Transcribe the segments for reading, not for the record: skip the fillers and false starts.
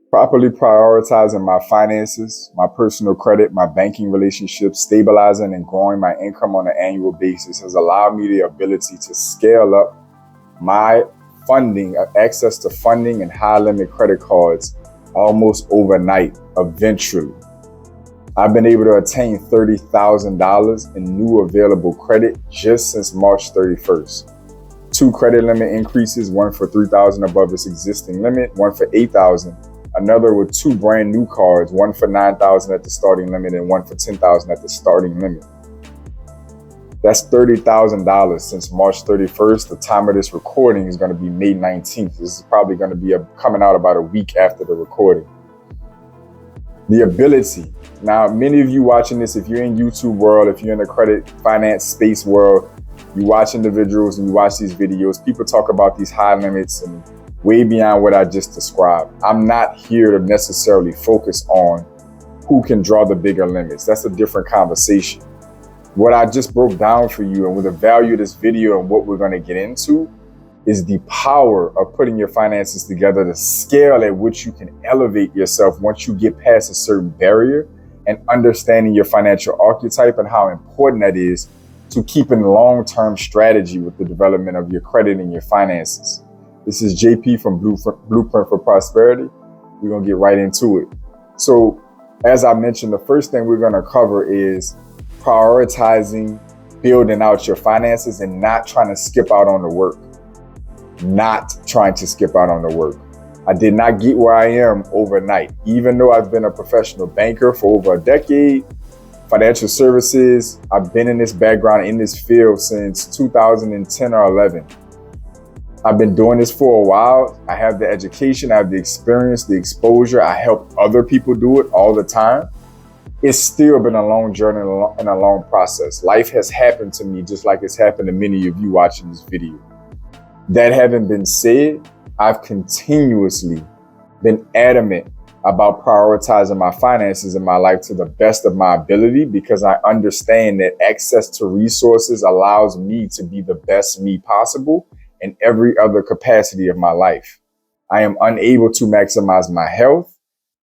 Properly prioritizing my finances, my personal credit, my banking relationships, stabilizing and growing my income on an annual basis has allowed me the ability to scale up my funding, access to funding and high limit credit cards almost overnight, eventually. I've been able to attain $30,000 in new available credit just since March 31st. 2 credit limit increases, one for $3,000 above its existing limit, one for $8,000. Another with 2 brand new cards, one for $9,000 at the starting limit and one for $10,000 at the starting limit. That's $30,000 since March 31st. The time of this recording is going to be May 19th. This is probably going to be coming out about a week after the recording. The ability. Now, many of you watching this, if you're in YouTube world, if you're in the credit finance space world, you watch individuals and you watch these videos, people talk about these high limits and way beyond what I just described. I'm not here to necessarily focus on who can draw the bigger limits. That's a different conversation. What I just broke down for you and with the value of this video and what we're going to get into is the power of putting your finances together, the scale at which you can elevate yourself once you get past a certain barrier, and understanding your financial archetype and how important that is to keeping long-term strategy with the development of your credit and your finances. This is JP from Blueprint for Prosperity. We're going to get right into it. So, as I mentioned, the first thing we're going to cover is prioritizing building out your finances and not trying to skip out on the work. Not trying to skip out on the work. I did not get where I am overnight. Even though I've been a professional banker for over a decade, financial services, I've been in this background, in this field since 2010 or 11. I've been doing this for a while. I have the education, I have the experience, the exposure. I help other people do it all the time. It's still been a long journey and a long process. Life has happened to me just like it's happened to many of you watching this video. That having been said, I've continuously been adamant about prioritizing my finances in my life to the best of my ability, because I understand that access to resources allows me to be the best me possible in every other capacity of my life. I am unable to maximize my health,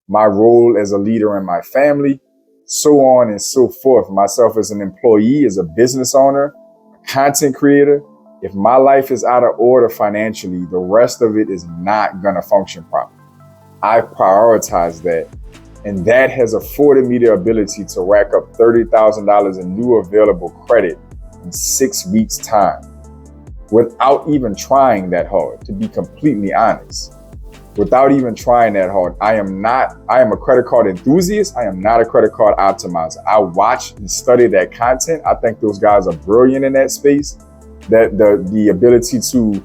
my role as a leader in my family, so on and so forth. Myself as an employee, as a business owner, a content creator. If my life is out of order financially, the rest of it is not going to function properly. I prioritize that. And that has afforded me the ability to rack up $30,000 in new available credit in 6 weeks' time without even trying that hard, to be completely honest. Without even trying that hard. I am a credit card enthusiast. I am not a credit card optimizer. I watch and study that content. I think those guys are brilliant in that space. That the ability to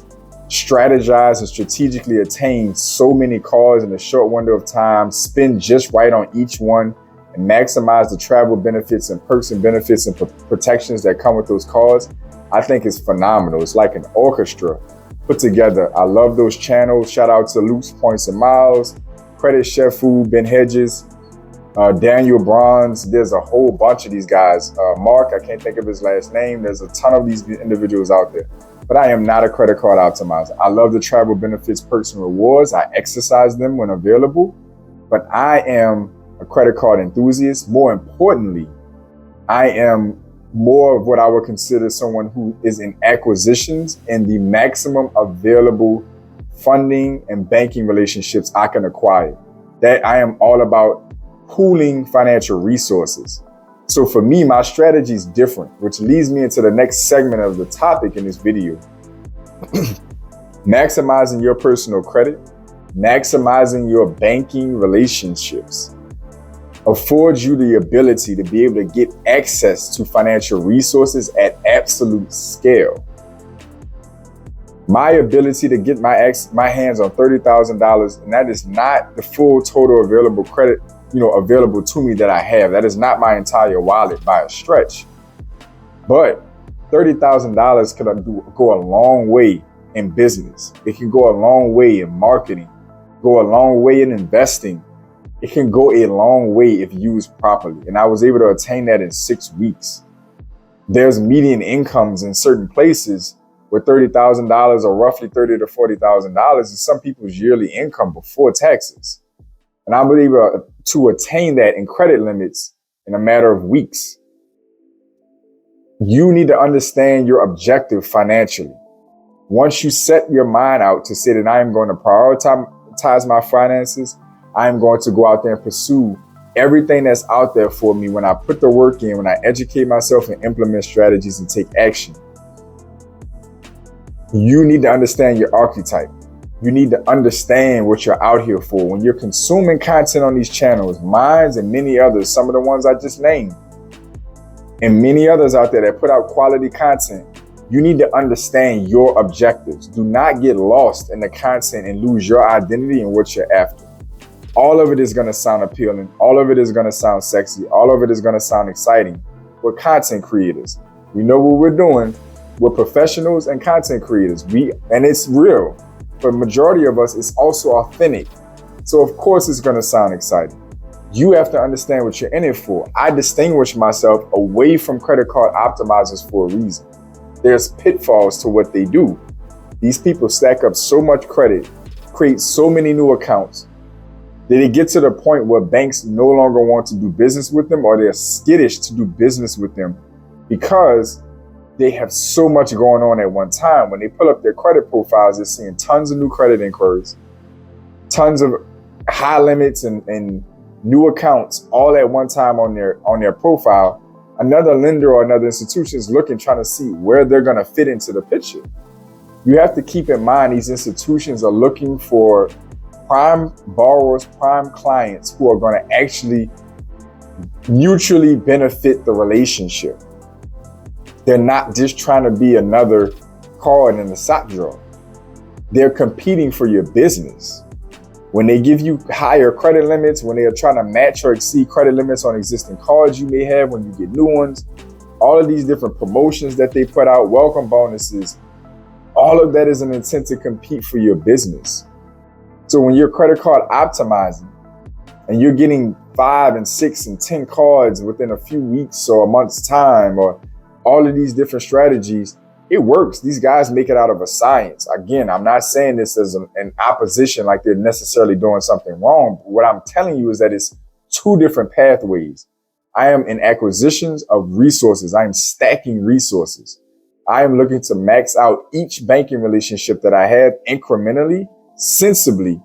strategize and strategically attain so many cards in a short window of time, spend just right on each one, and maximize the travel benefits and perks and benefits and protections that come with those cards, I think is phenomenal. It's like an orchestra put together. I love those channels. Shout out to Luke's Points and Miles, Credit Chef Food, Ben Hedges, Daniel Bronze. There's a whole bunch of these guys. Mark, I can't think of his last name. There's a ton of these individuals out there. But I am not a credit card optimizer. I love the travel benefits, perks, and rewards. I exercise them when available. But I am a credit card enthusiast. More importantly, I am more of what I would consider someone who is in acquisitions and the maximum available funding and banking relationships I can acquire. That I am all about pooling financial resources. So for me, my strategy is different, which leads me into the next segment of the topic in this video. Maximizing your personal credit, maximizing your banking relationships affords you the ability to be able to get access to financial resources at absolute scale. My ability to get my hands on $30,000, and that is not the full total available credit available to me that I have. That is not my entire wallet by a stretch. But $30,000 could go a long way in business. It can go a long way in marketing, go a long way in investing. It can go a long way if used properly. And I was able to attain that in 6 weeks. There's median incomes in certain places where $30,000 or roughly $30,000 to $40,000 is some people's yearly income before taxes. And I'm able to attain that in credit limits in a matter of weeks. You need to understand your objective financially. Once you set your mind out to say that I am going to prioritize my finances, I am going to go out there and pursue everything that's out there for me when I put the work in, when I educate myself and implement strategies and take action. You need to understand your archetype. You need to understand what you're out here for. When you're consuming content on these channels, mine and many others, some of the ones I just named, and many others out there that put out quality content, you need to understand your objectives. Do not get lost in the content and lose your identity and what you're after. All of it is going to sound appealing. All of it is going to sound sexy. All of it is going to sound exciting. We're content creators. We know what we're doing. We're professionals and content creators. And it's real. For the majority of us, it's also authentic. So of course it's going to sound exciting. You have to understand what you're in it for. I distinguish myself away from credit card optimizers for a reason. There's pitfalls to what they do. These people stack up so much credit, create so many new accounts, that it gets to the point where banks no longer want to do business with them, or they're skittish to do business with them because they have so much going on at one time. When they pull up their credit profiles, they're seeing tons of new credit inquiries, tons of high limits and new accounts all at one time on their profile. Another lender or another institution is looking, trying to see where they're going to fit into the picture. You have to keep in mind these institutions are looking for prime borrowers, prime clients who are going to actually mutually benefit the relationship. They're not just trying to be another card in the sock drawer. They're competing for your business. When they give you higher credit limits, when they are trying to match or exceed credit limits on existing cards you may have, when you get new ones, all of these different promotions that they put out, welcome bonuses, all of that is an intent to compete for your business. So when you're credit card optimizing and you're getting 5 and 6 and 10 cards within a few weeks or a month's time, or all of these different strategies, it works. These guys make it out of a science. Again, I'm not saying this as an opposition, like they're necessarily doing something wrong. What I'm telling you is that it's two different pathways. I am in acquisitions of resources. I am stacking resources. I am looking to max out each banking relationship that I have incrementally, sensibly,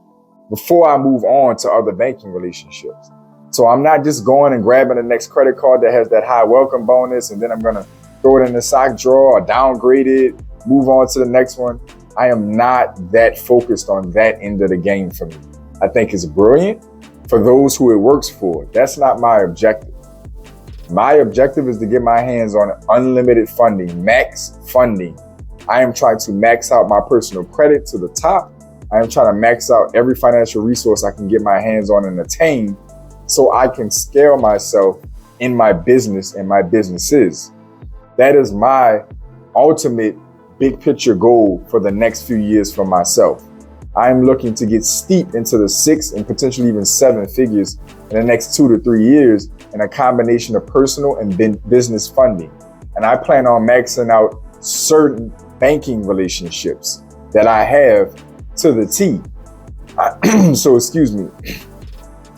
before I move on to other banking relationships. So I'm not just going and grabbing the next credit card that has that high welcome bonus, and then I'm going to throw it in the sock drawer or downgrade it, move on to the next one. I am not that focused on that end of the game for me. I think it's brilliant for those who it works for. That's not my objective. My objective is to get my hands on unlimited funding, max funding. I am trying to max out my personal credit to the top. I am trying to max out every financial resource I can get my hands on and attain, so I can scale myself in my business and my businesses. That is my ultimate big picture goal for the next few years for myself. I am looking to get steep into the 6 and potentially even 7 figures in the next 2 to 3 years in a combination of personal and business funding. And I plan on maxing out certain banking relationships that I have to the T. So excuse me,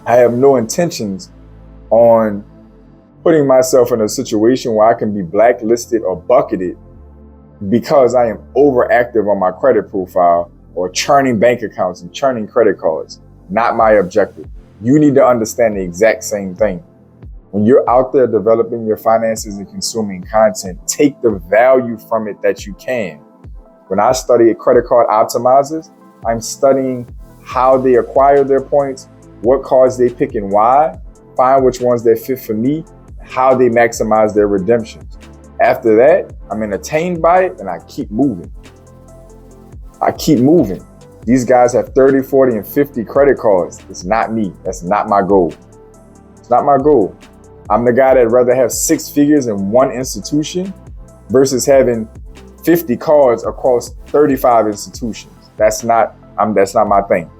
I have no intentions on putting myself in a situation where I can be blacklisted or bucketed because I am overactive on my credit profile or churning bank accounts and churning credit cards. Not my objective. You need to understand the exact same thing. When you're out there developing your finances and consuming content, take the value from it that you can. When I study credit card optimizers, I'm studying how they acquire their points, what cards they pick and why, find which ones that fit for me, how they maximize their redemptions. After that, I'm entertained by it and I keep moving. I keep moving. These guys have 30, 40, and 50 credit cards. It's not me. That's not my goal. It's not my goal. I'm the guy that'd rather have 6 figures in one institution versus having 50 cards across 35 institutions. That's not my thing.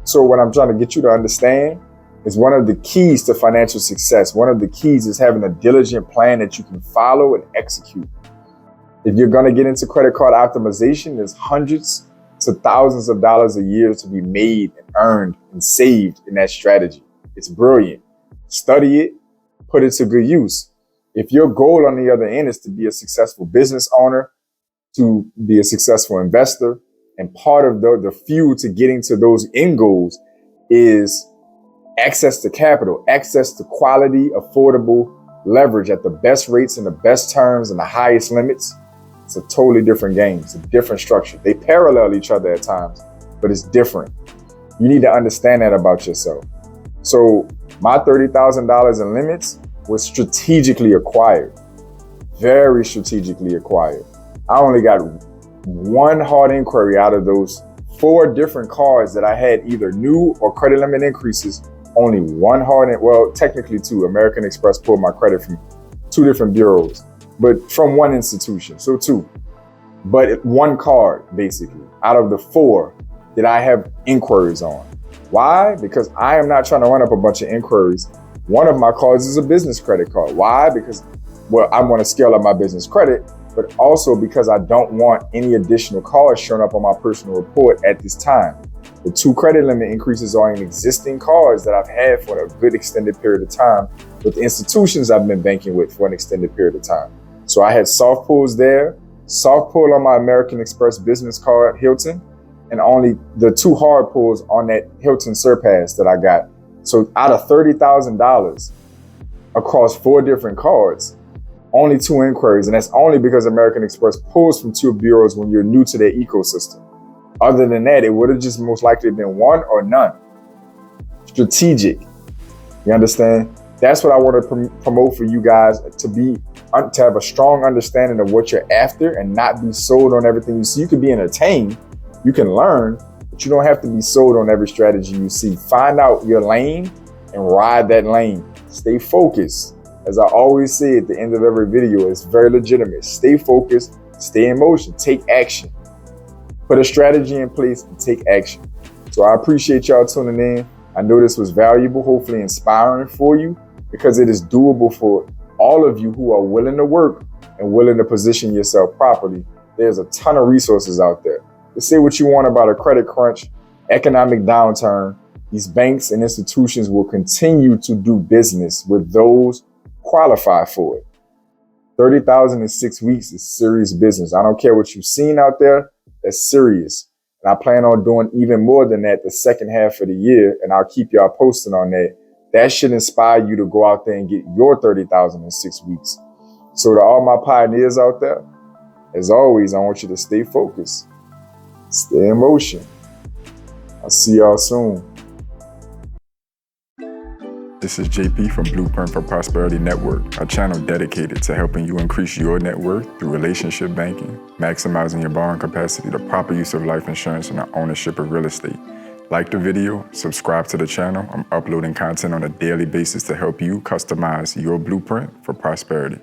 So what I'm trying to get you to understand is one of the keys to financial success. One of the keys is having a diligent plan that you can follow and execute. If you're going to get into credit card optimization, there's hundreds to thousands of dollars a year to be made and earned and saved in that strategy. It's brilliant. Study it, put it to good use. If your goal on the other end is to be a successful business owner, to be a successful investor, and part of the fuel to getting to those end goals is access to capital, access to quality, affordable leverage at the best rates and the best terms and the highest limits, it's a totally different game. It's a different structure. They parallel each other at times, but it's different. You need to understand that about yourself. So my $30,000 in limits was strategically acquired, very strategically acquired. I only got one hard inquiry out of those 4 different cards that I had either new or credit limit increases. Only one well, technically 2. American Express pulled my credit from 2 different bureaus, but from one institution, so 2. But 1 card, basically, out of the 4 that I have inquiries on. Why? Because I am not trying to run up a bunch of inquiries. One of my cards is a business credit card. Why? Because, well, I want to scale up my business credit, but also because I don't want any additional cards showing up on my personal report at this time. The 2 credit limit increases are in existing cards that I've had for a good extended period of time with the institutions I've been banking with for an extended period of time. So I had soft pulls there, soft pull on my American Express business card, Hilton, and only the 2 hard pulls on that Hilton SURPASS that I got. So out of $30,000 across 4 different cards, only 2 inquiries, and that's only because American Express pulls from 2 bureaus when you're new to their ecosystem. Other than that, it would have just most likely been 1 or none. Strategic. You understand? That's what I want to promote for you guys, to have a strong understanding of what you're after and not be sold on everything you see. You can be entertained, you can learn, but you don't have to be sold on every strategy you see. Find out your lane and ride that lane. Stay focused. As I always say at the end of every video, it's very legitimate. Stay focused, stay in motion, take action. Put a strategy in place and take action. So I appreciate y'all tuning in. I know this was valuable, hopefully inspiring for you, because it is doable for all of you who are willing to work and willing to position yourself properly. There's a ton of resources out there. Let's say what you want about a credit crunch, economic downturn. These banks and institutions will continue to do business with those qualify for it. 30,000 in 6 weeks is serious business. I don't care what you've seen out there, that's serious. And I plan on doing even more than that the second half of the year, and I'll keep y'all posted on that. That should inspire you to go out there and get your 30,000 in 6 weeks. So to all my pioneers out there, as always, I want you to stay focused, stay in motion. I'll see y'all soon. This is JP from Blueprint for Prosperity Network, a channel dedicated to helping you increase your net worth through relationship banking, maximizing your borrowing capacity, the proper use of life insurance, and the ownership of real estate. Like the video, subscribe to the channel. I'm uploading content on a daily basis to help you customize your blueprint for prosperity.